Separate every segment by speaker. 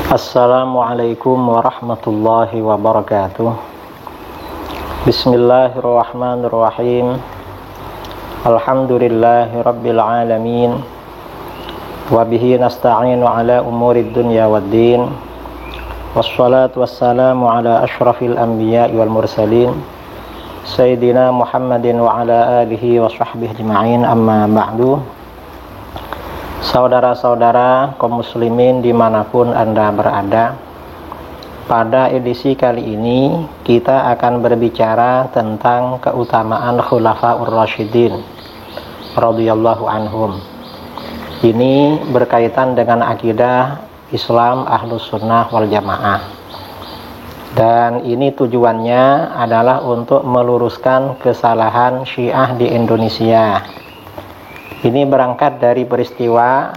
Speaker 1: Assalamualaikum warahmatullahi wabarakatuh. Bismillahirrahmanirrahim. Alhamdulillahi rabbil alamin. Wa bihi nasta'inu ala umurid dunya waddin. Wassalatu wassalamu ala ashrafil anbiya'i wal mursalin Sayyidina Muhammadin wa ala alihi wa sahbihi ajma'in, amma ba'du. Saudara-saudara kaum muslimin dimanapun Anda berada, pada edisi kali ini kita akan berbicara tentang keutamaan Khulafaur Rasyidin radhiyallahu anhum. Ini berkaitan dengan akidah Islam Ahlus Sunnah wal Jamaah, dan ini tujuannya adalah untuk meluruskan kesalahan Syiah di Indonesia. Ini berangkat dari peristiwa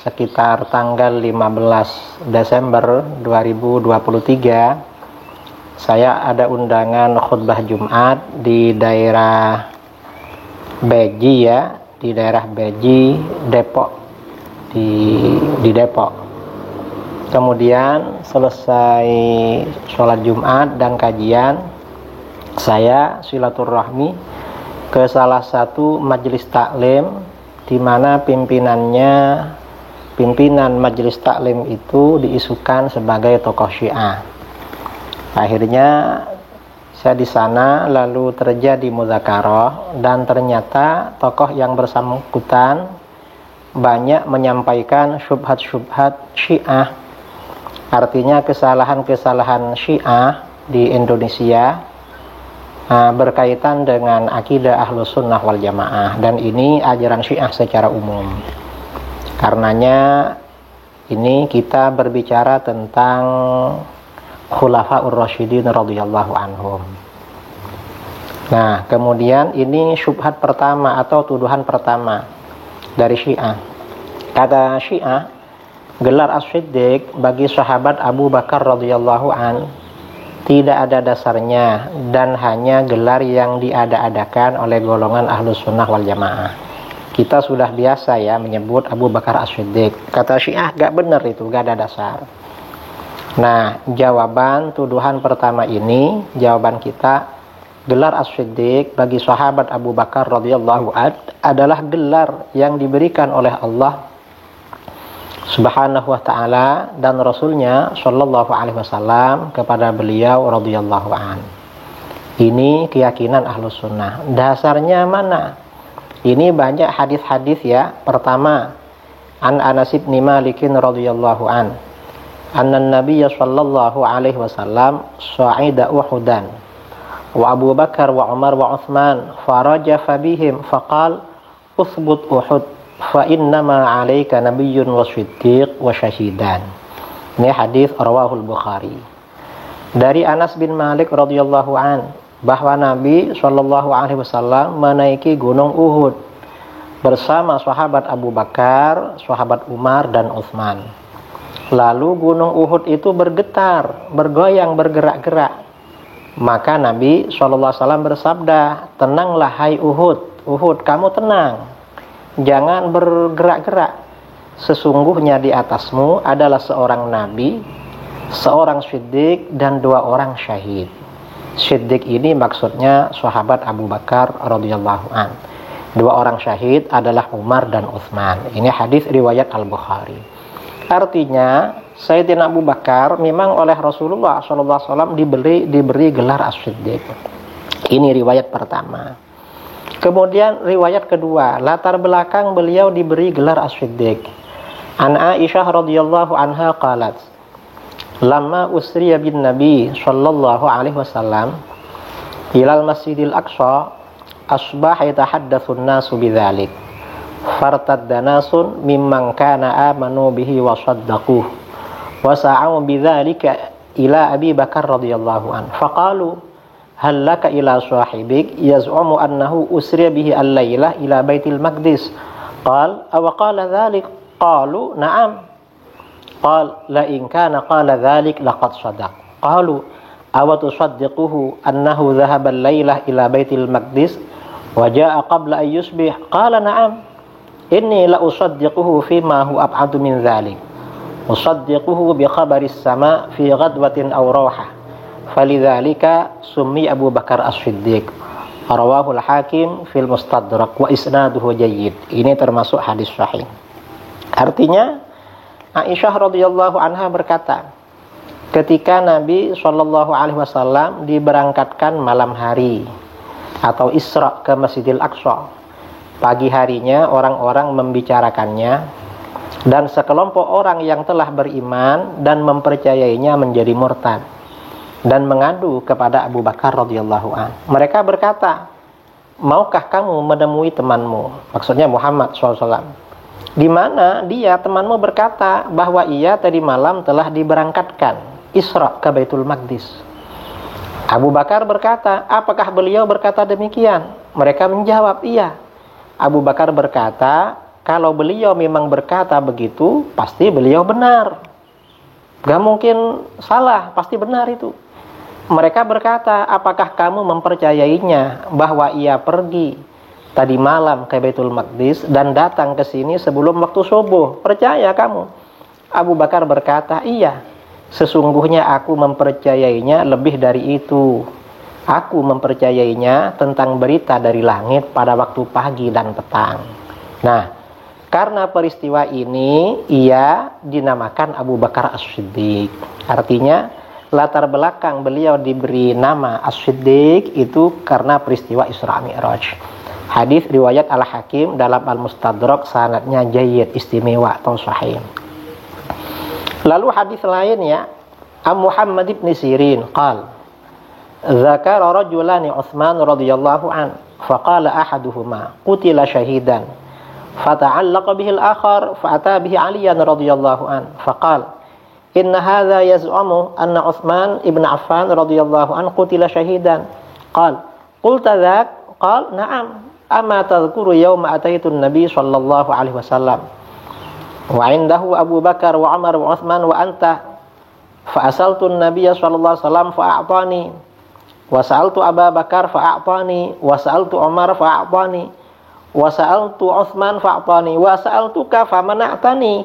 Speaker 1: sekitar tanggal 15 Desember 2023. Saya ada undangan khutbah Jumat di daerah Beji, di daerah Beji, Depok, di Depok. Kemudian selesai sholat Jumat dan kajian, saya silaturahmi ke salah satu majelis taklim, di mana pimpinan majelis taklim itu diisukan sebagai tokoh Syiah. Akhirnya saya di sana lalu terjadi mudzakarah, dan ternyata tokoh yang bersangkutan banyak menyampaikan syubhat-syubhat Syiah. Artinya kesalahan-kesalahan Syiah di Indonesia berkaitan dengan akidah Ahlus Sunnah wal Jamaah, dan ini ajaran Syiah secara umum. Karenanya ini kita berbicara tentang Khulafaur Rasyidin radhiyallahu anhum. Nah, kemudian ini syubhat pertama atau tuduhan pertama dari Syiah. Kata Syiah, gelar As-Siddiq bagi sahabat Abu Bakar radhiyallahu an tidak ada dasarnya dan hanya gelar yang diada-adakan oleh golongan Ahlus Sunnah wal Jamaah. Kita sudah biasa menyebut Abu Bakar As-Siddiq. Kata Syiah, gak benar itu, gak ada dasar. Nah, jawaban tuduhan pertama ini, jawaban kita, gelar As-Siddiq bagi sahabat Abu Bakar radhiyallahu an adalah gelar yang diberikan oleh Allah Subhanahu wa ta'ala dan Rasulnya Shallallahu alaihi wasallam kepada beliau radhiyallahu an. Ini keyakinan Ahlus Sunnah. Dasarnya mana? Ini banyak hadis-hadis Pertama, an Anas bin Malik radhiyallahu an, anna Nabiy Shallallahu alaihi wasallam sa'ida Uhudan wa Abu Bakar wa Umar wa Utsman farajafa bihim faqal uthbut Uhud fa innama 'alaika nabiyyun wa siddiq wa syahidan. Ini hadis rawahul Bukhari. Dari Anas bin Malik radhiyallahu an, bahwa Nabi sallallahu alaihi wasallam menaiki gunung Uhud bersama sahabat Abu Bakar, sahabat Umar dan Utsman. Lalu gunung Uhud itu bergetar, bergoyang, bergerak-gerak. Maka Nabi sallallahu alaihi wasallam bersabda, "Tenanglah hai Uhud, Uhud kamu tenang. Jangan bergerak-gerak. Sesungguhnya di atasmu adalah seorang nabi, seorang siddiq, dan 2 orang syahid." Siddiq ini maksudnya sahabat Abu Bakar radhiyallahu an. 2 orang syahid adalah Umar dan Utsman. Ini hadis riwayat Al-Bukhari. Artinya Sayyidina Abu Bakar memang oleh Rasulullah sallallahu alaihi wasallam diberi gelar As-Siddiq. Ini riwayat pertama. Kemudian riwayat kedua, latar belakang beliau diberi gelar As-Siddiq. An Aisyah radhiyallahu anha qalat, lamma usriya bin Nabi sallallahu alaihi wasallam ilal Masjidil Aqsa asbaha yatahaddatsun nasu bidzalik fartadda nasun mimman kana amanu bihi wa saddaquh wa sa'u bidzalika ila Abi Bakar radhiyallahu an faqalu hal laka ila sahibik yaz'umu annahu usriya bihi al-lailah ila Baitil Maqdis qal aw qala dzalik qalu na'am qal la in kana qala dzalik laqad sadaq qalu aw tusaddiquhu annahu dhahaba al-lailah ila Baitil Maqdis wa jaa'a qabla an yusbih qala na'am inni la usaddiquhu fi ma hu ab'adu min dzalik usaddiquhu bi khabaris sama fi ghadwatin aw rawha falidzalika summi Abu Bakar As-Siddiq rawahul Hakim fil Mustadrak wa isnaduhu jayyid. Ini termasuk hadis sahih. Artinya Aisyah radhiyallahu anha berkata, ketika Nabi Shallallahu alaihi wasallam diberangkatkan malam hari atau Isra ke Masjidil Aqsa, pagi harinya orang-orang membicarakannya dan sekelompok orang yang telah beriman dan mempercayainya menjadi murtad dan mengadu kepada Abu Bakar radhiyallahu anhu. Mereka berkata, maukah kamu menemui temanmu? Maksudnya Muhammad SAW. Di mana dia, temanmu, berkata bahwa ia tadi malam telah diberangkatkan Isra ke Baitul Maqdis. Abu Bakar berkata, apakah beliau berkata demikian? Mereka menjawab, iya. Abu Bakar berkata, kalau beliau memang berkata begitu, pasti beliau benar. Gak mungkin salah, pasti benar itu. Mereka berkata, apakah kamu mempercayainya bahwa ia pergi tadi malam ke Baitul Maqdis dan datang ke sini sebelum waktu subuh? Percaya kamu? Abu Bakar berkata, iya. Sesungguhnya aku mempercayainya lebih dari itu. Aku mempercayainya tentang berita dari langit pada waktu pagi dan petang. Nah, karena peristiwa ini ia dinamakan Abu Bakar As-Siddiq. Artinya latar belakang beliau diberi nama As-Siddiq itu karena peristiwa Isra Mi'raj. Hadis riwayat Al-Hakim dalam Al-Mustadrak, sanadnya jayyid, istimewa atau sahih. Lalu hadis lainnya, Muhammad ibn Sirin qal dzakara rajulani Utsman radhiyallahu an faqala ahaduhuma qutila shahidan fata'allaqa bihi al-akhar fa'ata bihi Aliyan radhiyallahu an faqala inna hadza yaz'umu anna Utsman ibn Affan radhiyallahu an qutila shahidan qala qulta dzak qala na'am amma tadhkuru yawma ataitu an-nabi sallallahu alaihi wasallam wa indahu Abu Bakar wa Umar wa Utsman wa anta fa asaltu an-nabiyya sallallahu alaihi wasallam fa a'tani wa sa'altu Abu Bakar fa a'tani wa sa'altu Umar fa a'tani wa sa'altu Utsman fa a'tani wa sa'altuka fa mana'tani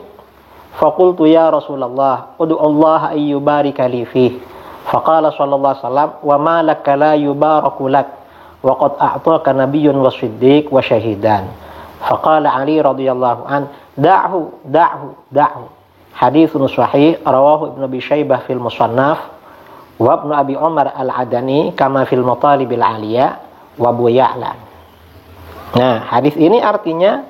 Speaker 1: fa qultu ya Rasulullah ud'u Allah ay yubarika li fihi fa qala sallallahu alaihi wasallam wa ma laka la yubaraku lak wa qad a'taka nabiyyun wa siddiq wa syahidan fa qala Ali radhiyallahu an da'hu haditsun sahih rawahu Ibnu Abi Syaibah fil Musannaf wa Ibnu Abi Umar Al-Adani kama fil Matalibil Aliyah wa Abu Ya'la. Nah, hadis ini artinya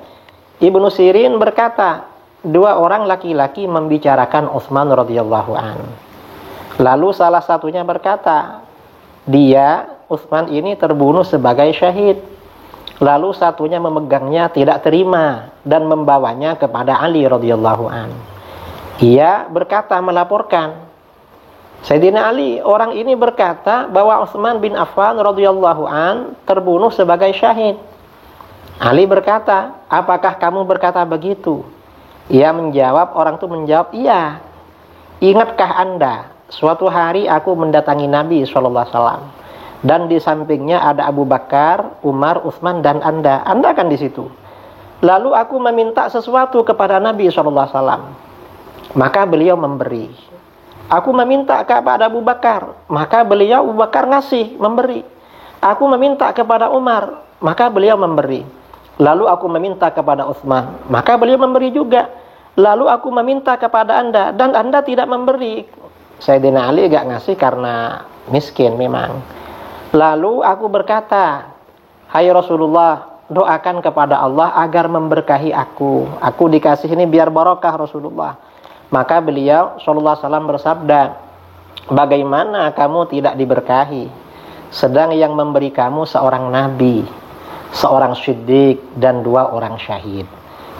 Speaker 1: Ibnu Sirin berkata, dua orang laki-laki membicarakan Utsman radhiyallahu an. Lalu salah satunya berkata, Utsman ini terbunuh sebagai syahid. Lalu satunya memegangnya tidak terima dan membawanya kepada Ali radhiyallahu an. Ia berkata, melaporkan, Sayyidina Ali, orang ini berkata bahwa Utsman bin Affan radhiyallahu an terbunuh sebagai syahid. Ali berkata, apakah kamu berkata begitu? Ia menjawab, orang itu menjawab, iya. Ingatkah Anda, suatu hari aku mendatangi Nabi SAW dan di sampingnya ada Abu Bakar, Umar, Utsman dan Anda kan di situ. Lalu aku meminta sesuatu kepada Nabi SAW. Maka beliau memberi. Aku meminta kepada Abu Bakar, maka beliau Abu Bakar ngasih, memberi. Aku meminta kepada Umar, maka beliau memberi. Lalu aku meminta kepada Utsman, maka beliau memberi juga. Lalu aku meminta kepada Anda dan Anda tidak memberi. Sayyidina Ali gak ngasih karena miskin memang. Lalu aku berkata, hai Rasulullah, doakan kepada Allah agar memberkahi aku. Aku dikasih ini biar barokah Rasulullah. Maka beliau sallallahu alaihi wasallam bersabda, bagaimana kamu tidak diberkahi sedang yang memberi kamu seorang nabi, seorang siddiq dan dua orang syahid.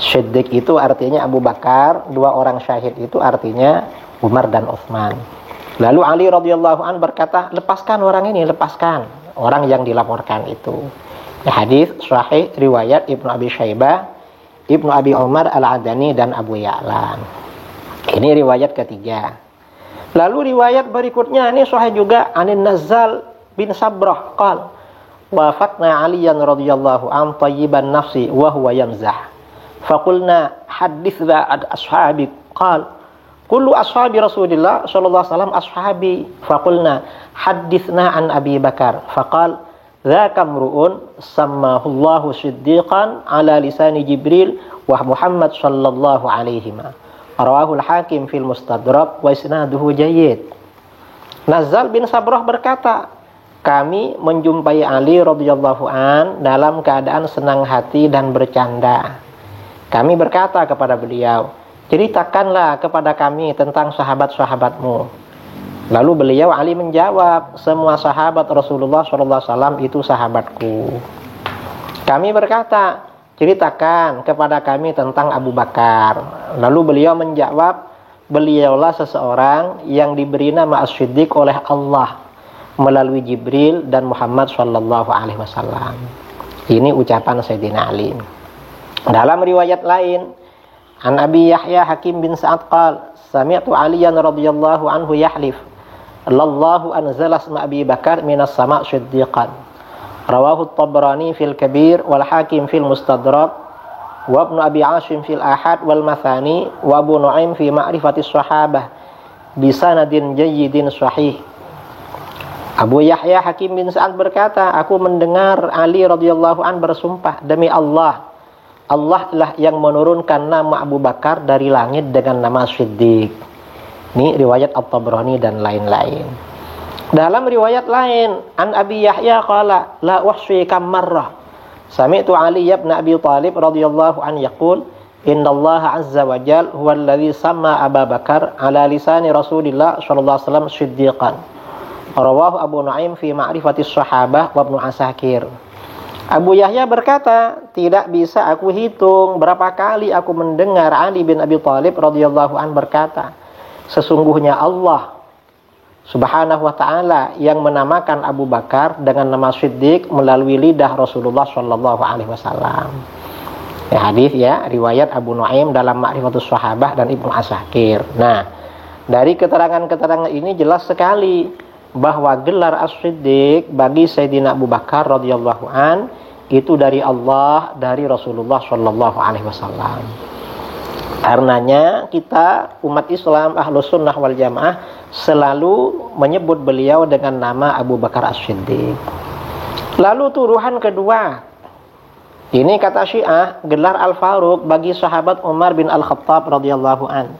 Speaker 1: Siddiq itu artinya Abu Bakar, dua orang syahid itu artinya Umar dan Utsman. Lalu Ali radhiyallahu an berkata, lepaskan orang ini, lepaskan orang yang dilaporkan itu. Hadis sahih riwayat Ibnu Abi Syaibah, Ibnu Abi Umar Al-Adani dan Abu Ya'la. Ini riwayat ketiga. Lalu riwayat berikutnya ini sahih juga, Anin Nazzal bin Sabrah qal wafatna Aliyan radhiyallahu an tayyiban nafsi wa huwa yamzah faqulna hadithna ad ashabik qal kullu ashabi Rasulillah sallallahu alaihi wasallam ashabi. Faqulna hadithna an Abi Bakar. Faqal dzaka mru'un sammahullahu siddiqan ala lisani Jibril wa Muhammad sallallahu alaihi ma. Rawahul Hakim fil Mustadrak wa isnaduhu jayyid. Nazal bin Sabrah berkata, kami menjumpai Ali radhiyallahu an dalam keadaan senang hati dan bercanda. Kami berkata kepada beliau, ceritakanlah kepada kami tentang sahabat-sahabatmu. Lalu beliau Ali menjawab, semua sahabat Rasulullah SAW itu sahabatku. Kami berkata, ceritakan kepada kami tentang Abu Bakar. Lalu beliau menjawab, beliaulah seseorang yang diberi nama As-Siddiq oleh Allah melalui Jibril dan Muhammad sallallahu alaihi wasallam. Ini ucapan Sayyidina Ali. Dalam riwayat lain, an Abi Yahya Hakim bin Sa'ad qala, sami'tu Aliyan radhiyallahu anhu yahlif, lallahu anzala asma Abi Bakar minas sama' siddiqan. Rawahu At-Tabrani fil Kabir wal Hakim fil Mustadrak wa Ibnu Abi Asim fil Ahad wal Mathani wa Abu Nu'aim fi Ma'rifatis Sahabah bi sanadin jayyidin sahih. Abu Yahya Hakim bin Sa'ad berkata, aku mendengar Ali radhiyallahu an bersumpah, demi Allah, Allah lah yang menurunkan nama Abu Bakar dari langit dengan nama Siddiq. Ini riwayat At-Tabrani dan lain-lain. Dalam riwayat lain, an Abi Yahya qala la uhsi kam marrah sami'tu Ali ibn Abi Thalib radhiyallahu an yaqul innallaha azza wa jalla huwa alladhi samma Abu Bakar ala lisani Rasulillah sallallahu alaihi wasallam siddiqan. Rawahu Abu Nu'aim fi Ma'rifatis Sahabah wa Ibnu Asakir. Abu Yahya berkata, tidak bisa aku hitung berapa kali aku mendengar Ali bin Abi Thalib radhiyallahu an berkata, sesungguhnya Allah Subhanahu wa ta'ala yang menamakan Abu Bakar dengan nama Siddiq melalui lidah Rasulullah sallallahu alaihi wasallam. Ya, hadis ya, riwayat Abu Nu'aim dalam Ma'rifatus Sahabah dan Ibnu Asakir. Nah, dari keterangan-keterangan ini jelas sekali bahwa gelar As-Siddiq bagi Sayyidina Abu Bakar radhiyallahu an itu dari Allah, dari Rasulullah sallallahu alaihi wasallam. Karenanya kita umat Islam Ahlus Sunnah wal Jamaah selalu menyebut beliau dengan nama Abu Bakar As-Siddiq. Lalu tuduhan kedua, ini kata Syiah, gelar Al-Faruq bagi sahabat Umar bin Al-Khattab radhiyallahu an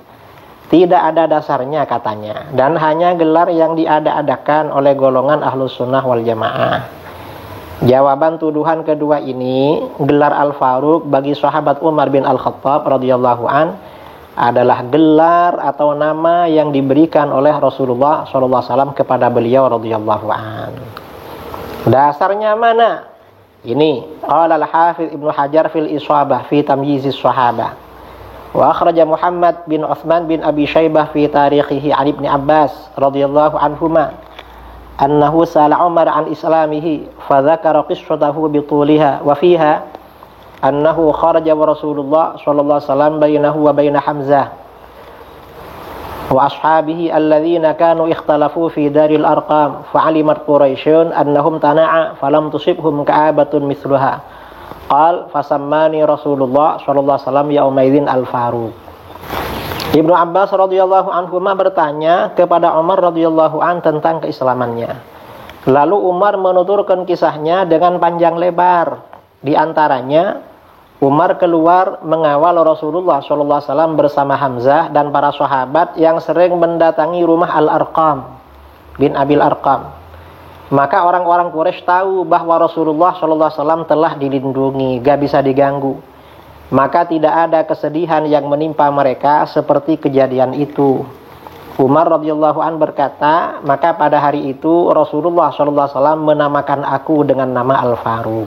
Speaker 1: tidak ada dasarnya katanya, dan hanya gelar yang diada-adakan oleh golongan Ahlus Sunnah wal Jamaah. Jawaban tuduhan kedua ini, gelar Al-Faruq bagi sahabat Umar bin Al-Khattab radhiyallahu an adalah gelar atau nama yang diberikan oleh Rasulullah SAW kepada beliau radhiyallahu an. Dasarnya mana? Ini qala Al-Hafidz Ibnu Hajar fil Ishabah fi Tamyizis Sahabah. Wa akhraja Muhammad bin Utsman bin Abi Syaibah fi tarikhihi an Ibnu Abbas radhiyallahu anhuma annahu sa'ala Umar an islamihi fa dzakara qissatahu bi tuliha wa fiha annahu kharaja wa Rasulullah sallallahu alaihi wasallam bainahu wa bain Hamzah wa ashabihi alladhina kanu ikhtalafu fi daril arqam fa'alimat Quraisyun annahum tana'a falam tusibhum ka'abatun mithluha qal fasammani Rasulullah sallallahu alaihi wasallam yaumaidin al-Faruq. Ibnu Abbas radhiyallahu anhu bertanya kepada Umar radhiyallahu an tentang keislamannya. Lalu Umar menuturkan kisahnya dengan panjang lebar. Di antaranya, Umar keluar mengawal Rasulullah SAW bersama Hamzah dan para sahabat yang sering mendatangi rumah Al-Arqam bin Abil Arqam. Maka orang-orang Quraisy tahu bahwa Rasulullah SAW telah dilindungi, gak bisa diganggu. Maka tidak ada kesedihan yang menimpa mereka seperti kejadian itu. Umar radhiyallahu an berkata, maka pada hari itu Rasulullah SAW menamakan aku dengan nama Al-Faruq.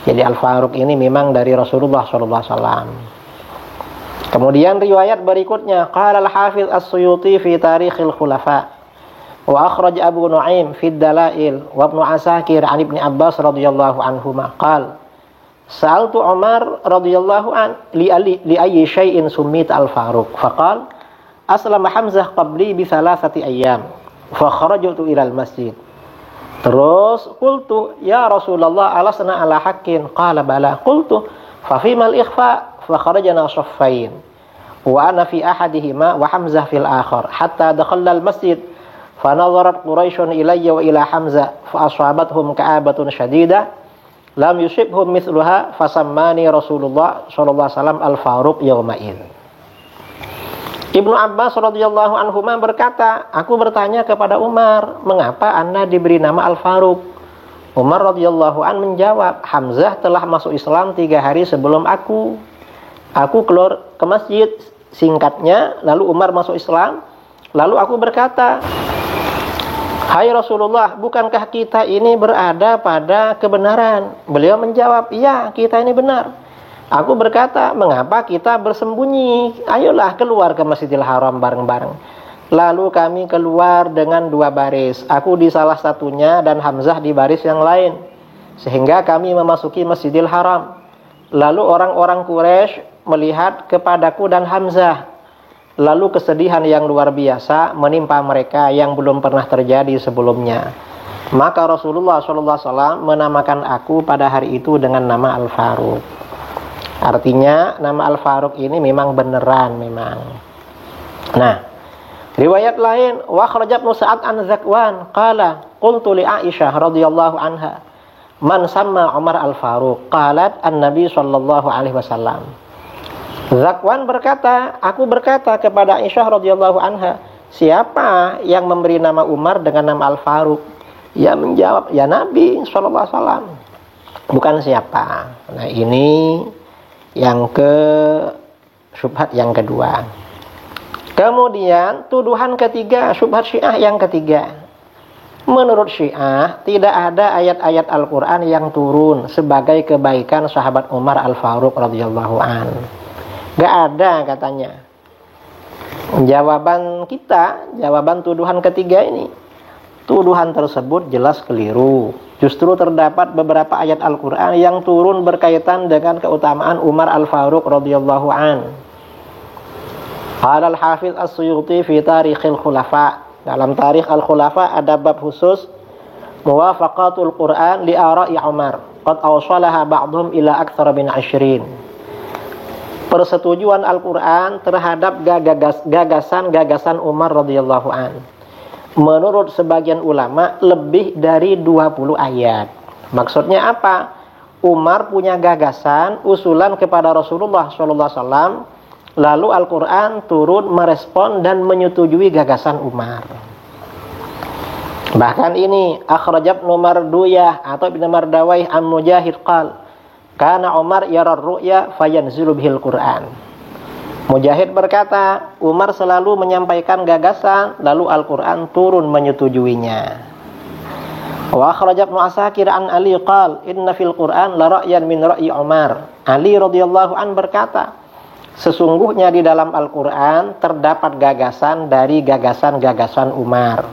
Speaker 1: Jadi Al-Faruq ini memang dari Rasulullah SAW. Kemudian riwayat berikutnya, qala Al-Hafidz As-Suyuti fi Tarikhil Khulafa wa akhraj Abu Nu'aim fi Dalail wa Ibnu Asakir an Ibnu Abbas radhiyallahu anhuma qala Sa'altu Umar radhiyallahu an li ayyi syai'in summit Al-Faruq faqal aslama Hamzah qabli bi thalathati ayyam fa kharajtu ila al-masjid. Terus qultu ya Rasulullah alasna ala haqqin qala bala qultu fa fimal ikhfa fa kharajna shaffain wa ana fi ahadihima wa Hamzah fil akhar hatta dakhala al-masjid fa nadharat Quraisyun ilayya wa ila Hamzah fa asabathum ka'abatun syadidah lam yusibhum mithluha fasammani Rasulullah sallallahu alaihi wasallam al-Faruq yauma'id. Ibnu Abbas radhiyallahu anhuma berkata, aku bertanya kepada Umar, mengapa Anda diberi nama Al-Faruq? Umar radhiyallahu an menjawab, Hamzah telah masuk Islam 3 hari sebelum aku. Aku keluar ke masjid, singkatnya, lalu Umar masuk Islam. Lalu aku berkata, hai Rasulullah, bukankah kita ini berada pada kebenaran? Beliau menjawab, iya, kita ini benar. Aku berkata, mengapa kita bersembunyi? Ayolah keluar ke Masjidil Haram bareng-bareng. Lalu kami keluar dengan 2 baris. Aku di salah satunya dan Hamzah di baris yang lain. Sehingga kami memasuki Masjidil Haram. Lalu orang-orang Quraisy melihat kepadaku dan Hamzah. Lalu kesedihan yang luar biasa menimpa mereka yang belum pernah terjadi sebelumnya. Maka Rasulullah SAW menamakan aku pada hari itu dengan nama Al-Faruq. Artinya nama Al-Faruq ini memang beneran memang. Nah, riwayat lain wa kharajat Sa'ad an Zakwan qala qultu li Aisyah radhiyallahu anha man samma Umar Al-Faruq qalat an-nabi sallallahu alaihi wasallam. Zakwan berkata, aku berkata kepada Aisyah radhiyallahu anha, siapa yang memberi nama Umar dengan nama Al-Faruq? Ia menjawab, ya Nabi sallallahu alaihi wasallam. Bukan siapa. Nah, ini yang syubhat yang kedua. Kemudian tuduhan ketiga, syubhat Syiah yang ketiga. Menurut Syiah tidak ada ayat-ayat Al-Quran yang turun sebagai kebaikan sahabat Umar Al-Faruq radhiyallahu an. Gak ada katanya. Jawaban tuduhan ketiga ini, tuduhan tersebut jelas keliru. Justru terdapat beberapa ayat Al-Quran yang turun berkaitan dengan keutamaan Umar Al-Faruq radhiyallahu an. Qala Al-Hafidz As-Suyuti fi Tarikhil Khulafa. Dalam Tarikh Al-Khulafa ada bab khusus muwafaqatul Quran li ara'i Umar. Qad awsalaha ba'dhum ila aktsara min 20. Persetujuan Al-Quran terhadap gagasan-gagasan Umar radhiyallahu an. Menurut sebagian ulama lebih dari 20 ayat. Maksudnya apa? Umar punya gagasan, usulan kepada Rasulullah SAW, lalu Al-Quran turun merespon dan menyetujui gagasan Umar. Bahkan ini akhrajab Marduyah atau Ibn Mardawai an Mujahid qal kana Umar yara ru'ya fayanzilu bihil Quran. Mujahid berkata, Umar selalu menyampaikan gagasan, lalu Al-Quran turun menyetujuinya. Wa akhrajab Ibnu Asakir an Ali qal, inna fil Quran la ra'yan min ra'yi Umar. Ali radhiyallahu an berkata, sesungguhnya di dalam Al-Quran terdapat gagasan dari gagasan-gagasan Umar.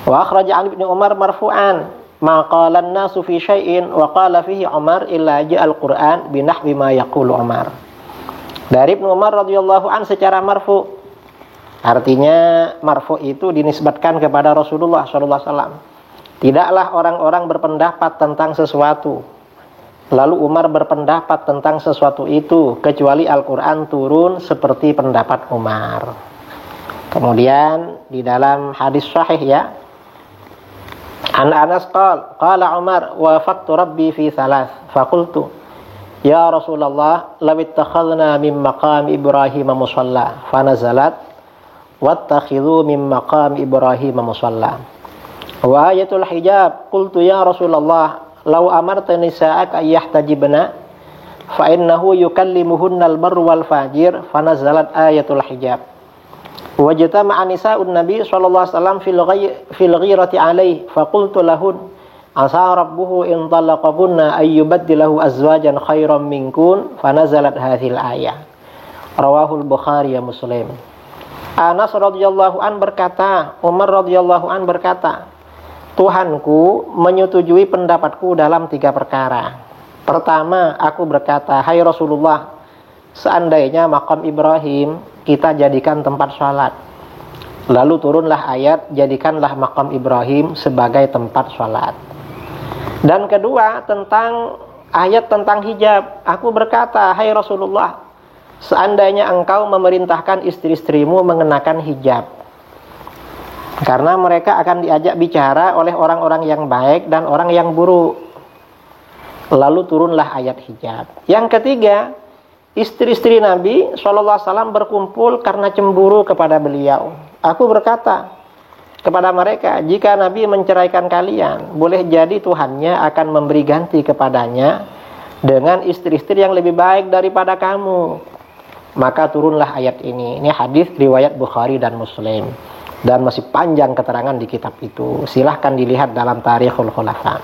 Speaker 1: Wa akhraj an Ibnu Umar marfu'an, ma qala an-nasu fi syai'in wa qala fihi Umar illa ja'al Quran binahwi ma yaqulu Umar. Dari Ibnu Umar radhiyallahu an secara marfu. Artinya marfu itu dinisbatkan kepada Rasulullah sallallahu alaihi wasallam. Tidaklah orang-orang berpendapat tentang sesuatu lalu Umar berpendapat tentang sesuatu itu kecuali Al-Qur'an turun seperti pendapat Umar. Kemudian di dalam hadis sahih ya, An Anas qala Umar wafaqtu rabbi fi thalath faqultu ya Rasulullah law ittakhadna min maqam Ibrahim musalla fanazalat wattakhidhu min maqam Ibrahim musalla wa ayatul hijab qultu ya Rasulullah law amarta nisa'aka yahtajibna fa innahu yukallimuhunna al-barr wal fajir fanazalat ayatul hijab wajtama'a nisa'un nabi sallallahu alaihi wasallam fil ghirati alaihi faqultu lahun asa rabbuhu in talaqakunna ayyubaddilahu azwajan khairan minkun fanazalat hadhil ayah. Rawahul Bukhari ya Muslim. Anas radhiyallahu an berkata, Umar radhiyallahu an berkata, Tuhanku menyetujui pendapatku dalam 3 perkara. Pertama, aku berkata, hai Rasulullah, seandainya makam Ibrahim kita jadikan tempat salat. Lalu turunlah ayat, jadikanlah makam Ibrahim sebagai tempat salat. Dan kedua, tentang ayat tentang hijab, aku berkata, hai Rasulullah, seandainya engkau memerintahkan istri-istrimu mengenakan hijab. Karena mereka akan diajak bicara oleh orang-orang yang baik dan orang yang buruk. Lalu turunlah ayat hijab. Yang ketiga, istri-istri Nabi SAW berkumpul karena cemburu kepada beliau. Aku berkata kepada mereka, jika Nabi menceraikan kalian, boleh jadi Tuhannya akan memberi ganti kepadanya dengan istri-istri yang lebih baik daripada kamu. Maka turunlah ayat ini. Ini hadis riwayat Bukhari dan Muslim. Dan masih panjang keterangan di kitab itu. Silahkan dilihat dalam Tarikhul Khulafa.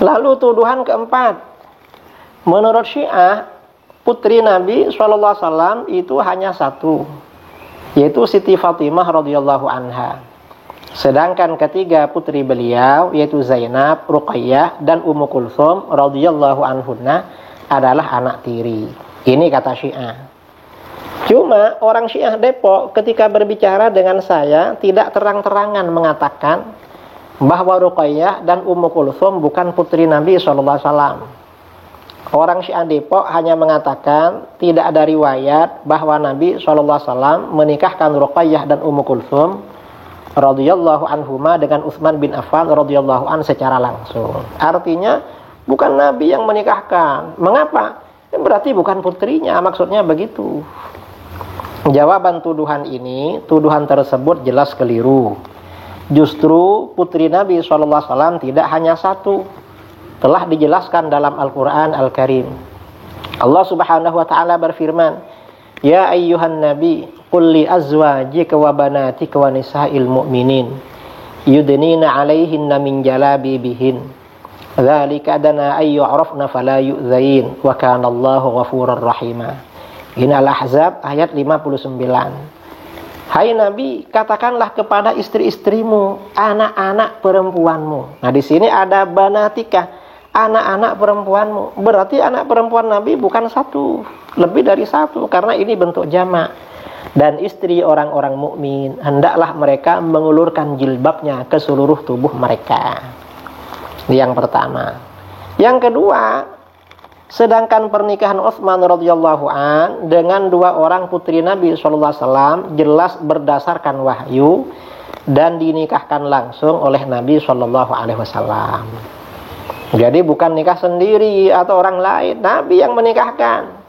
Speaker 1: Lalu tuduhan keempat. Menurut Syiah, putri Nabi SAW itu hanya satu, yaitu Siti Fatimah radhiyallahu anha. Sedangkan ketiga putri beliau, yaitu Zainab, Ruqayyah, dan Ummu Kulthum radhiyallahu anhunna adalah anak tiri. Ini kata Syiah. Cuma orang Syiah Depok ketika berbicara dengan saya tidak terang-terangan mengatakan bahwa Ruqayyah dan Ummu Kulthum bukan putri Nabi SAW. Orang Syiah Depok hanya mengatakan tidak ada riwayat bahwa Nabi SAW menikahkan Ruqayyah dan Ummu Kulthum radhiyallahu anhuma dengan Utsman bin Affan radhiyallahu an secara langsung. Artinya bukan Nabi yang menikahkan. Mengapa? Berarti bukan putrinya, maksudnya begitu. Jawaban tuduhan ini, tuduhan tersebut jelas keliru. Justru putri Nabi SAW tidak hanya satu. Telah dijelaskan dalam Al-Quran Al-Karim. Allah Subhanahu wa ta'ala berfirman, Ya ayyuhan nabi, qul li azwajika wa banatika wa nisa'il mu'minin yudnina 'alaihinna min jalabibihin dzalika adana ay yu'rafna fala yu'dzain wa kana Allahu ghafurur rahima. Ini Al-Ahzab ayat 59. Hai Nabi, katakanlah kepada istri-istrimu, anak-anak perempuanmu. Nah, di sini ada banatika, anak-anak perempuanmu. Berarti anak perempuan Nabi bukan satu, lebih dari satu, karena ini bentuk jamak. Dan istri orang-orang mukmin hendaklah mereka mengulurkan jilbabnya ke seluruh tubuh mereka. Yang pertama. Yang kedua, sedangkan pernikahan Utsman radhiyallahu an dengan dua orang putri Nabi SAW jelas berdasarkan wahyu dan dinikahkan langsung oleh Nabi SAW. Jadi bukan nikah sendiri atau orang lain, Nabi yang menikahkan.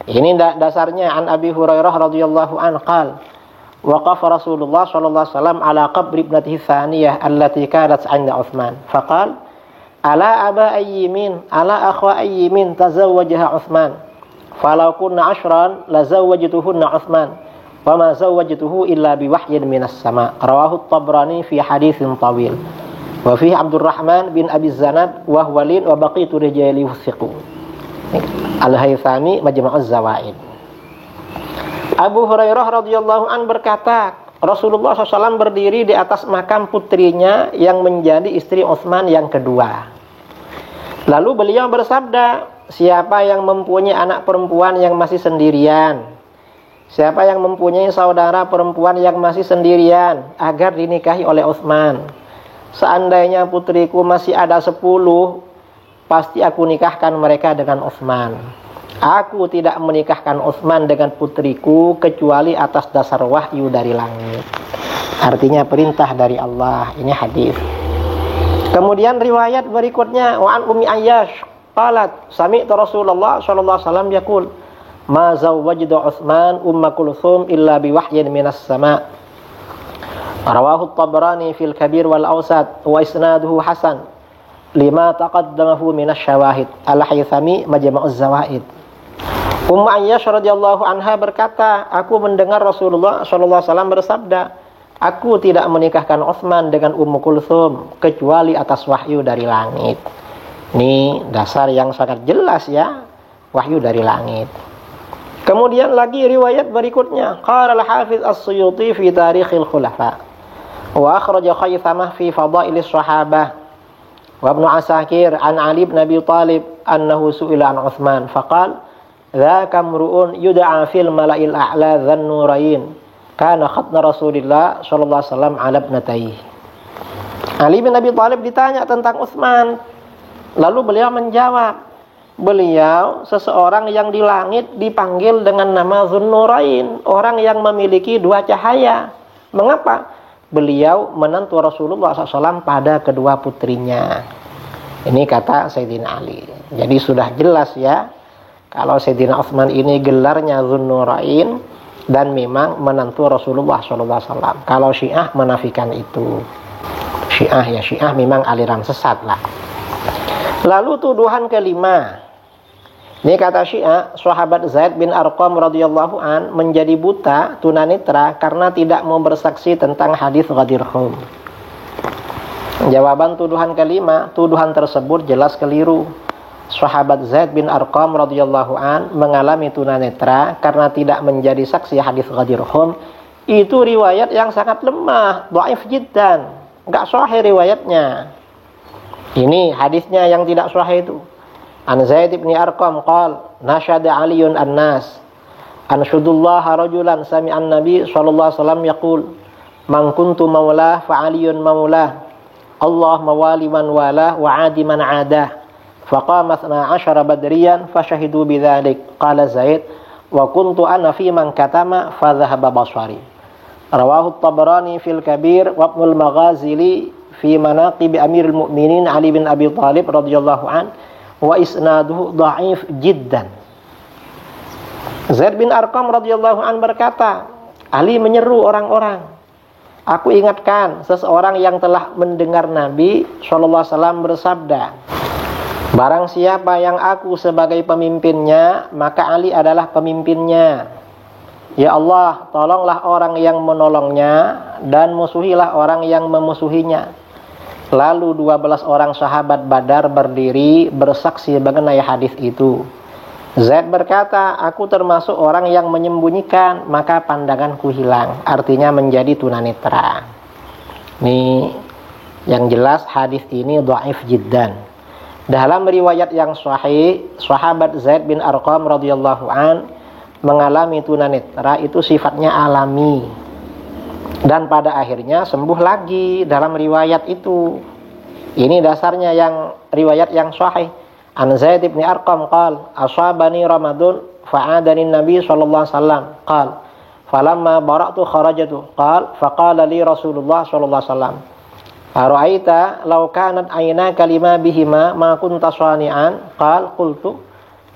Speaker 1: Ini dasarnya an Abi Hurairah radhiyallahu an qala waqafa Rasulullah sallallahu alaihi wasallam ala qabri ibnatihi tsaniyah allati kanat 'inda Utsman faqala ala aba ayyimin ala akhwa ayyimin tazawwajaha Utsman falau kunna 'ashran la zawwajtuhunna Utsman wa ma zawwajtuhu illa biwahyin minas sama. Rawahu at-Tabrani fi haditsin tawil wa fihi Abdurrahman bin Abi Zanad wa huwalin wa baqitu rijali wasiqu. Al-Haythami Majma'uz Zawaid. Abu Hurairah radhiyallahu an berkata, Rasulullah SAW berdiri di atas makam putrinya yang menjadi istri Utsman yang kedua. Lalu beliau bersabda, siapa yang mempunyai anak perempuan yang masih sendirian, siapa yang mempunyai saudara perempuan yang masih sendirian agar dinikahi oleh Utsman, seandainya putriku masih ada 10, pasti aku nikahkan mereka dengan Utsman. Aku tidak menikahkan Utsman dengan putriku kecuali atas dasar wahyu dari langit. Artinya perintah dari Allah. Ini hadis. Kemudian riwayat berikutnya, wa an Ummi Ayyash qalat sami'tu Rasulullah sallallahu alaihi wasallam yaqul ma zawwajtu Utsman Umma Kulthum illa biwahyin minas sama'. Rawahu at-Tabrani fil Kabir wal Awsat wa isnaduhu hasan lima taqaddamahu minas syawahid. Al-Haythami Majma'uz Zawaid. Ummu Ayyash radhiyallahu anha berkata, aku mendengar Rasulullah sallallahu alaihi wasallam bersabda, aku tidak menikahkan Utsman dengan Ummu Kulthum kecuali atas wahyu dari langit. Ini dasar yang sangat jelas ya, wahyu dari langit. Kemudian lagi riwayat berikutnya, qala al-Hafiz As-Suyuti fi Tarikhil Khulafa wa akhraja Khaythamah fi Fadailis Sahabah wa Ibnu Asakir an Ali bin Abi Thalib annahu su'ila an Utsman faqala dzaka mru'un yud'a fil mala'il a'la dzan-nurayn kana khatna Rasulillah sallallahu alaihi wasallam 'ala ibnatayhi. Ali bin Abi Thalib ditanya tentang Utsman, lalu beliau menjawab, beliau seseorang yang di langit dipanggil dengan nama Dzunnurain, orang yang memiliki dua cahaya. Mengapa? Beliau menantu Rasulullah SAW pada kedua putrinya. Ini kata Sayyidina Ali. Jadi sudah jelas ya, kalau Sayyidina Utsman ini gelarnya Dzunnurain dan memang menantu Rasulullah SAW. Kalau Syiah menafikan itu. Syiah memang aliran sesat lah. Lalu tuduhan kelima. Ini kata Syiah, sahabat Zaid bin Arqam radhiyallahu an menjadi buta tunanetra karena tidak mau bersaksi tentang hadis Ghadir Khum. Jawaban tuduhan kelima, tuduhan tersebut jelas keliru. Sahabat Zaid bin Arqam radhiyallahu an mengalami tunanetra karena tidak menjadi saksi hadis Ghadir Khum. Itu riwayat yang sangat lemah, dhaif jiddan, enggak sahih riwayatnya. Ini hadisnya yang tidak sahih itu. An Zaid bin Arqam qala nasyada Aliun an-nas anshudullah rajulan sami'an nabi sallallahu alaihi wasallam yaqul man kuntu maulah fa Aliun maulah Allah mawali man walah wa adi man adah faqama 12 badriyan fashahidu bidzalik qala Zaid wa kuntu ana fi man katama fa dhahaba basari rawahu at-Tabarani fil Kabir wa Ibnul Maghazili fi manaqib Amirul Mukminin Ali bin Abi Thalib radhiyallahu an wa isnaduhu dhaif jiddan. Zaid bin Arqam radhiyallahu an berkata, Ali menyeru orang-orang, aku ingatkan seseorang yang telah mendengar Nabi sallallahu alaihi wasallam bersabda, barang siapa yang aku sebagai pemimpinnya, maka Ali adalah pemimpinnya. Ya Allah, tolonglah orang yang menolongnya dan musuhilah orang yang memusuhinya. Lalu 12 orang sahabat Badar berdiri bersaksi mengenai hadis itu. Zaid berkata, aku termasuk orang yang menyembunyikan, maka pandanganku hilang. Artinya menjadi tunanetra. Ini yang jelas hadis ini dhaif jiddan. Dalam riwayat yang sahih, sahabat Zaid bin Arqam radhiyallahu an mengalami tunanetra itu sifatnya alami. Dan pada akhirnya sembuh lagi dalam riwayat itu. Ini dasarnya yang riwayat yang sahih. An Zaid bin Arqam qala asabani Ramadan fa'adani Nabi sallallahu alaihi wasallam qala falamma bara'tu kharajtu qala faqala li Rasulullah sallallahu alaihi wasallam ara'aita law kanat aynaka lima bihima ma kunta sani'an qala qultu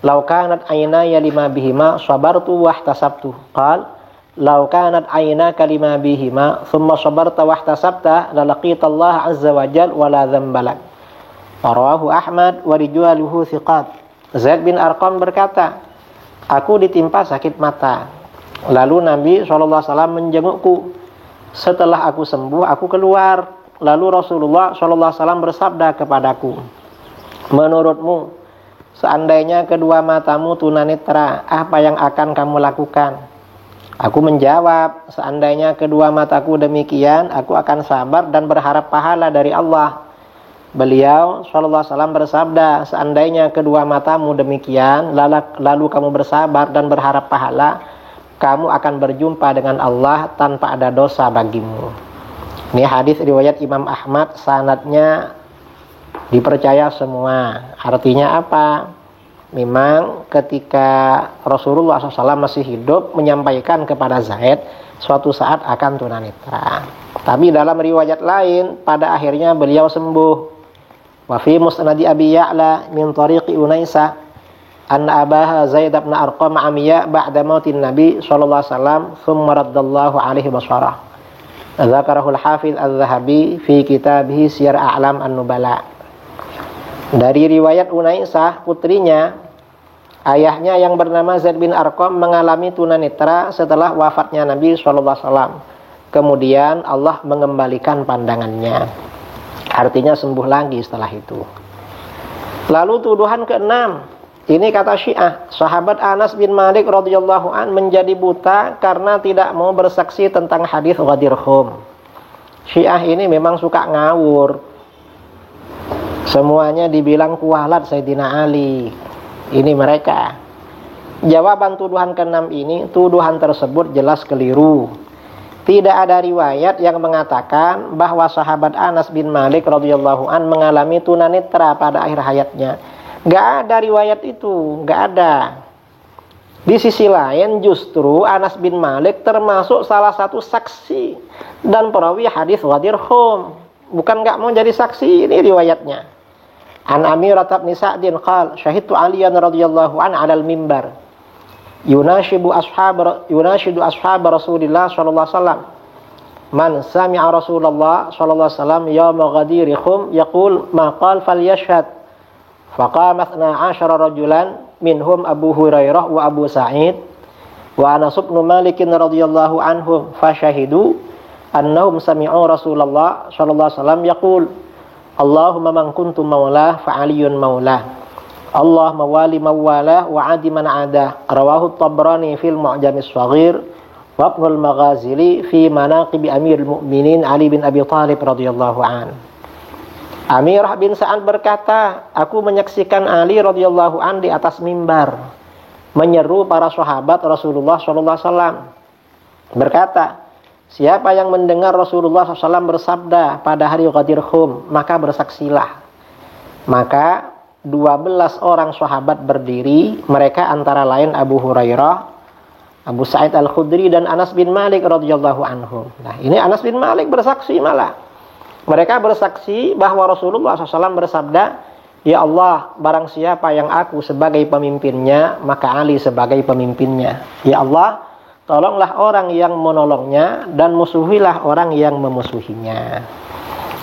Speaker 1: law kanat aynaya lima bihima sabartu wahtasabtu qala law kanat aynaka lima bihima thumma sabarta wahtasabta lalaqita Allah azza wa jalla wa la dhanba lak. Rawahu Ahmad wa rijaluhu thiqat. Zaid bin Arqam berkata, aku ditimpa sakit mata. Lalu Nabi SAW menjengukku. Setelah aku sembuh, aku keluar. Lalu Rasulullah SAW bersabda kepadaku, menurutmu, seandainya kedua matamu tunanetra, apa yang akan kamu lakukan? Aku menjawab, seandainya kedua mataku demikian, aku akan sabar dan berharap pahala dari Allah. Beliau SAW bersabda, seandainya kedua matamu demikian, lalu kamu bersabar dan berharap pahala, kamu akan berjumpa dengan Allah tanpa ada dosa bagimu. Ini hadis riwayat Imam Ahmad, sanadnya dipercaya semua. Artinya apa? Memang ketika Rasulullah SAW masih hidup menyampaikan kepada Zaid suatu saat akan tunanetra. Tapi dalam riwayat lain pada akhirnya beliau sembuh. Wa fi musnadi Abi Ya'la min tariqi Unaisa anna abaha Zaid bin Arqam amiya ba'da mautin Nabi sallallahu alaihi wasallam thumma raddallahu alaihi basarah. Dzakarahu al-Hafiz Az-Zahabi fi kitabih Siyar A'lam An-Nubala. Dari riwayat Unaisah putrinya, ayahnya yang bernama Zaid bin Arqam mengalami tunanetra setelah wafatnya Nabi SAW. Kemudian Allah mengembalikan pandangannya. Artinya sembuh lagi setelah itu. Lalu tuduhan keenam, ini kata Syiah, sahabat Anas bin Malik radhiyallahu an menjadi buta karena tidak mau bersaksi tentang hadis Ghadir Khum. Syiah ini memang suka ngawur. Semuanya dibilang kualat Sayyidina Ali. Ini mereka. Jawaban tuduhan keenam ini, tuduhan tersebut jelas keliru. Tidak ada riwayat yang mengatakan bahwa sahabat Anas bin Malik radhiyallahu an mengalami tunanetra pada akhir hayatnya. Nggak ada riwayat itu, nggak ada. Di sisi lain justru Anas bin Malik termasuk salah satu saksi dan perawi hadis Ghadir Khum. Bukan nggak mau jadi saksi, ini riwayatnya. An Amirah bin Sa'din qala syahidtu Aliyan radhiyallahu anhu 'alal mimbar yunashidu ashab Rasulillah sallallahu alaihi wasallam. Man sami'a Rasulullah sallallahu alaihi wasallam yaum Ghadir Khum yaqul ma qala falyashhad. Faqama 12 rajulan minhum Abu Hurairah wa Abu Sa'id wa Anas bin Malik radhiyallahu anhum fasyahidu annahum sami'u Rasulullah sallallahu alaihi wasallam yaqul Allahumma man kuntu maulah fa aliyun maulah Allah mawali mawalah wa adi man ada. Rawahu Tabrani fil Mu'jamis Shaghir wa Ibnul Maghazili fi manaqib Amirul Mukminin Ali bin Abi Thalib radhiyallahu an. Amirah bin Sa'ad berkata, aku menyaksikan Ali radhiyallahu an di atas mimbar menyeru para sahabat Rasulullah sallallahu alaihi wasallam. Berkata, siapa yang mendengar Rasulullah SAW bersabda pada hari Ghadir Khum, maka bersaksilah. Maka 12 orang sahabat berdiri, mereka antara lain Abu Hurairah, Abu Sa'id Al-Khudri dan Anas bin Malik radhiyallahu anhum. Nah, ini Anas bin Malik bersaksi malah. Mereka bersaksi bahwa Rasulullah SAW bersabda, ya Allah, barang siapa yang aku sebagai pemimpinnya, maka Ali sebagai pemimpinnya. Ya Allah, tolonglah orang yang menolongnya dan musuhilah orang yang memusuhinya.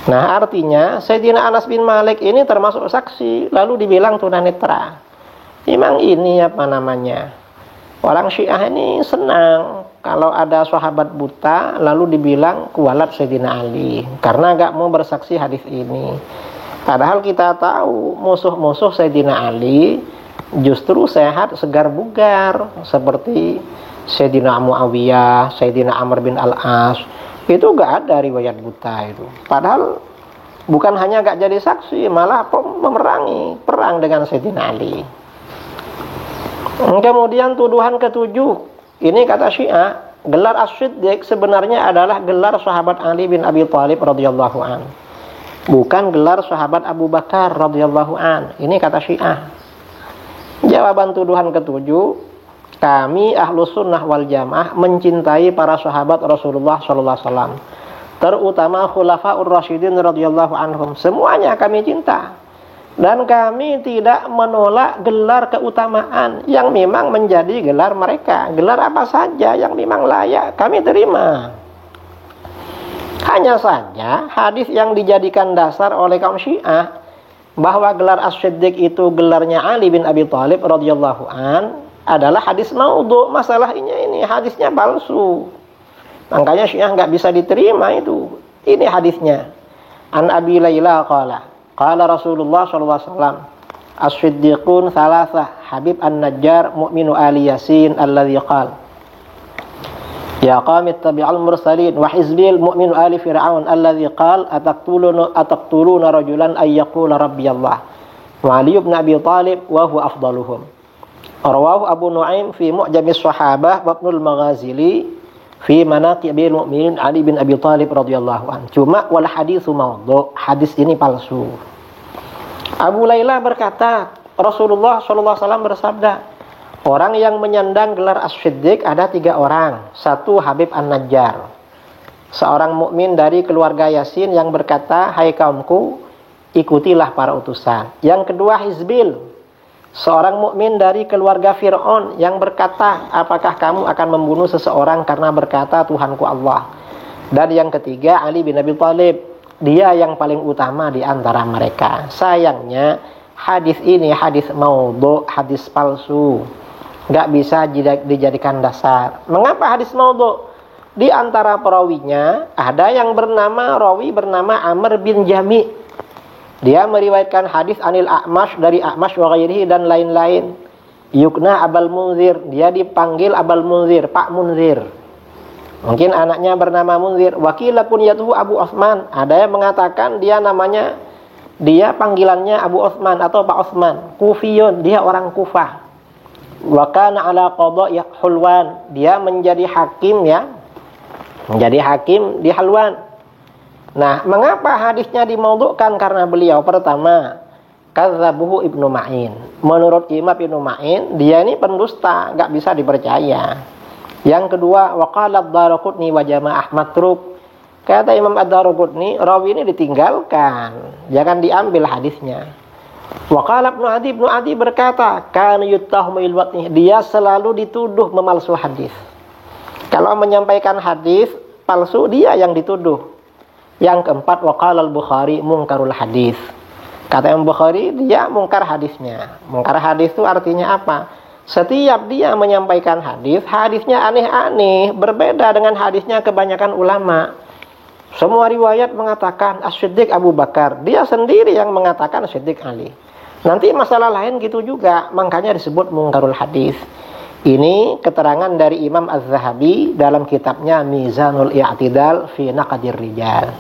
Speaker 1: Nah, artinya Sayyidina Anas bin Malik ini termasuk saksi, lalu dibilang tunanetra. Memang ini apa namanya? Orang Syiah ini senang kalau ada sahabat buta lalu dibilang kualat Sayyidina Ali karena gak mau bersaksi hadis ini. Padahal kita tahu musuh-musuh Sayyidina Ali justru sehat, segar, bugar, seperti Sayyidina Muawiyah, Sayyidina Amr bin Al-As. Itu gak ada riwayat buta itu. Padahal bukan hanya gak jadi saksi, malah memerangi perang dengan Sayyidina Ali. Kemudian tuduhan ketujuh, ini kata Syiah, gelar As-Siddiq sebenarnya adalah gelar sahabat Ali bin Abi Thalib radhiyallahu an, bukan gelar sahabat Abu Bakar radhiyallahu an. Ini kata Syiah. Jawaban tuduhan ketujuh, kami Ahlus Sunnah wal Jamaah mencintai para sahabat Rasulullah sallallahu alaihi wasallam, terutama Khulafaur Rasyidin radhiyallahu anhum. Semuanya kami cinta. Dan kami tidak menolak gelar keutamaan yang memang menjadi gelar mereka. Gelar apa saja yang memang layak kami terima. Hanya saja hadis yang dijadikan dasar oleh kaum Syiah bahwa gelar As-Siddiq itu gelarnya Ali bin Abi Thalib radhiyallahu an adalah hadis maudhu. Masalahnya ini hadisnya palsu. Makanya Syiah nggak bisa diterima itu. Ini hadisnya. An Abi Laila qala qala Rasulullah sallallahu alaihi wasallam as-siddiqun thalathah Habib an-Najjar mu'minu ali Yasin alladhi qala ya qamit tabi'al mursalin wa hizbil mu'minu ali Fir'aun alladhi qala ataqtuluna rajulan ay yaqula rabbi Allah wa Ali ibn Abi Thalib wa huwa afdaluhum. Rawahu Abu Nuaim fi Mu'jamis Sahabah wa Ibnul Maghazili fi manaqibil mu'minin Ali bin Abi Thalib radhiyallahu anhu. Cuma wal haditsu maudhu, hadis ini palsu. Abu Laila berkata, Rasulullah sallallahu alaihi wasallam bersabda, orang yang menyandang gelar As-Siddiq ada 3 orang. Satu Habib An-Najjar, seorang mukmin dari keluarga Yasin yang berkata, hai kaumku, ikutilah para utusan. Yang kedua Hizbil, seorang mukmin dari keluarga Fir'aun yang berkata, apakah kamu akan membunuh seseorang karena berkata Tuhanku Allah. Dan yang ketiga Ali bin Abi Thalib, dia yang paling utama di antara mereka. Sayangnya hadis ini hadis maudhu, hadis palsu, nggak bisa dijadikan dasar. Mengapa hadis maudhu? Di antara perawinya ada yang rawi bernama Amr bin Jami'. Dia meriwayatkan hadis anil A'mash dari A'mash wa ghairihi dan lain-lain. Yukna Abul Munzir, dia dipanggil Abul Munzir, Pak Munzir. Mungkin anaknya bernama Munzir. Wakila kunyatuhu Abu Utsman, ada yang mengatakan dia panggilannya Abu Utsman atau Pak Utsman. Kufiyun, dia orang Kufah. Wa kana ala qada'i Hulwan, dia menjadi hakim di Halwan. Nah, mengapa hadisnya dimaudhu'kan? Karena beliau pertama kadzabuhu Ibnu Ma'in. Menurut Imam Ibnu Ma'in, dia ini pendusta, nggak bisa dipercaya. Yang kedua, wa qala ad-Daraqutni wa jamaah matruk. Kata Imam ad-Daraqutni, rawi ini ditinggalkan, jangan diambil hadisnya. Wa qala Ibnu Adi berkata, kana yuttahamu bil watni, dia selalu dituduh memalsu hadis. Kalau menyampaikan hadis palsu, dia yang dituduh. Yang keempat, wa qala al-Bukhari munkarul hadis. Kata Imam Bukhari, dia mungkar hadisnya. Mungkar hadis itu artinya apa? Setiap dia menyampaikan hadis, hadisnya aneh-aneh, berbeda dengan hadisnya kebanyakan ulama. Semua riwayat mengatakan As-Siddiq Abu Bakar, dia sendiri yang mengatakan As-Siddiq Ali. Nanti masalah lain gitu juga, makanya disebut mungkarul hadis. Ini keterangan dari Imam Az-Zahabi dalam kitabnya Mizanul I'tidal fi Naqdir Rijal.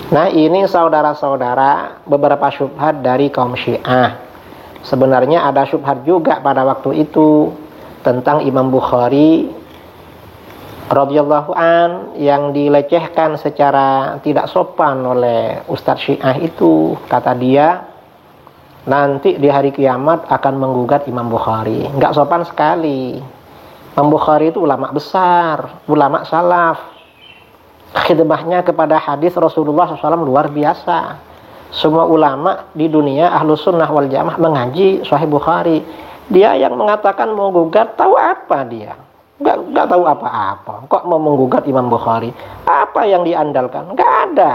Speaker 1: Nah, ini saudara-saudara beberapa syubhat dari kaum Syiah. Sebenarnya ada syubhat juga pada waktu itu tentang Imam Bukhari radhiyallahu an yang dilecehkan secara tidak sopan oleh Ustadz Syiah itu. Kata dia, nanti di hari kiamat akan menggugat Imam Bukhari. Nggak sopan sekali. Imam Bukhari itu ulama besar, ulama salaf. Khidmahnya kepada hadis Rasulullah SAW luar biasa. Semua ulama di dunia Ahlus Sunnah wal Jamaah mengaji Sahih Bukhari. Dia yang mengatakan mau gugat, tahu apa dia? Nggak tahu apa-apa. Kok mau menggugat Imam Bukhari? Apa yang diandalkan? Nggak ada.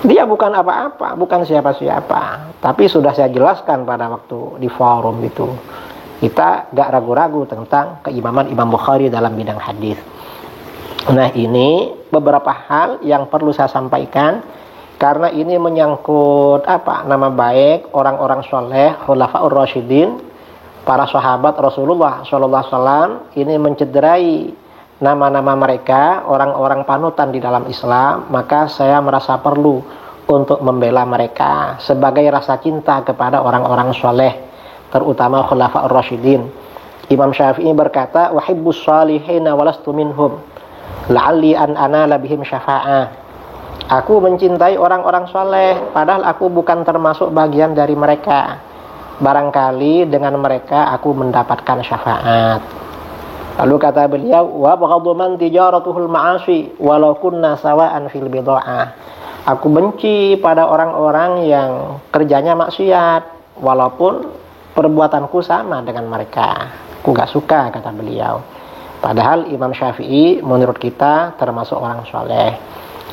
Speaker 1: Dia bukan apa-apa, bukan siapa-siapa. Tapi sudah saya jelaskan pada waktu di forum itu. Kita nggak ragu-ragu tentang keimaman Imam Bukhari dalam bidang hadis. Nah, ini beberapa hal yang perlu saya sampaikan. Karena ini menyangkut nama baik orang-orang soleh, khulafaur rasyidin, para sahabat Rasulullah SAW. Ini mencederai nama-nama mereka, orang-orang panutan di dalam Islam. Maka saya merasa perlu untuk membela mereka sebagai rasa cinta kepada orang-orang soleh, terutama khulafaur rasyidin. Imam Syafi'i berkata, wahibbus salihina walastu minhum la'alli an anala bihim syafa'ah. Aku mencintai orang-orang soleh, padahal aku bukan termasuk bagian dari mereka. Barangkali dengan mereka aku mendapatkan syafaat. Lalu kata beliau, wa baghadhu man tijaratuhul ma'asi walau kunna sawa'an fil bid'ah. Aku benci pada orang-orang yang kerjanya maksiat, walaupun perbuatanku sama dengan mereka. Aku gak suka, kata beliau. Padahal Imam Syafi'i menurut kita termasuk orang soleh.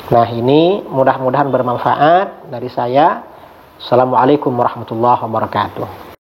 Speaker 1: Nah, ini mudah-mudahan bermanfaat dari saya. Assalamualaikum warahmatullahi wabarakatuh.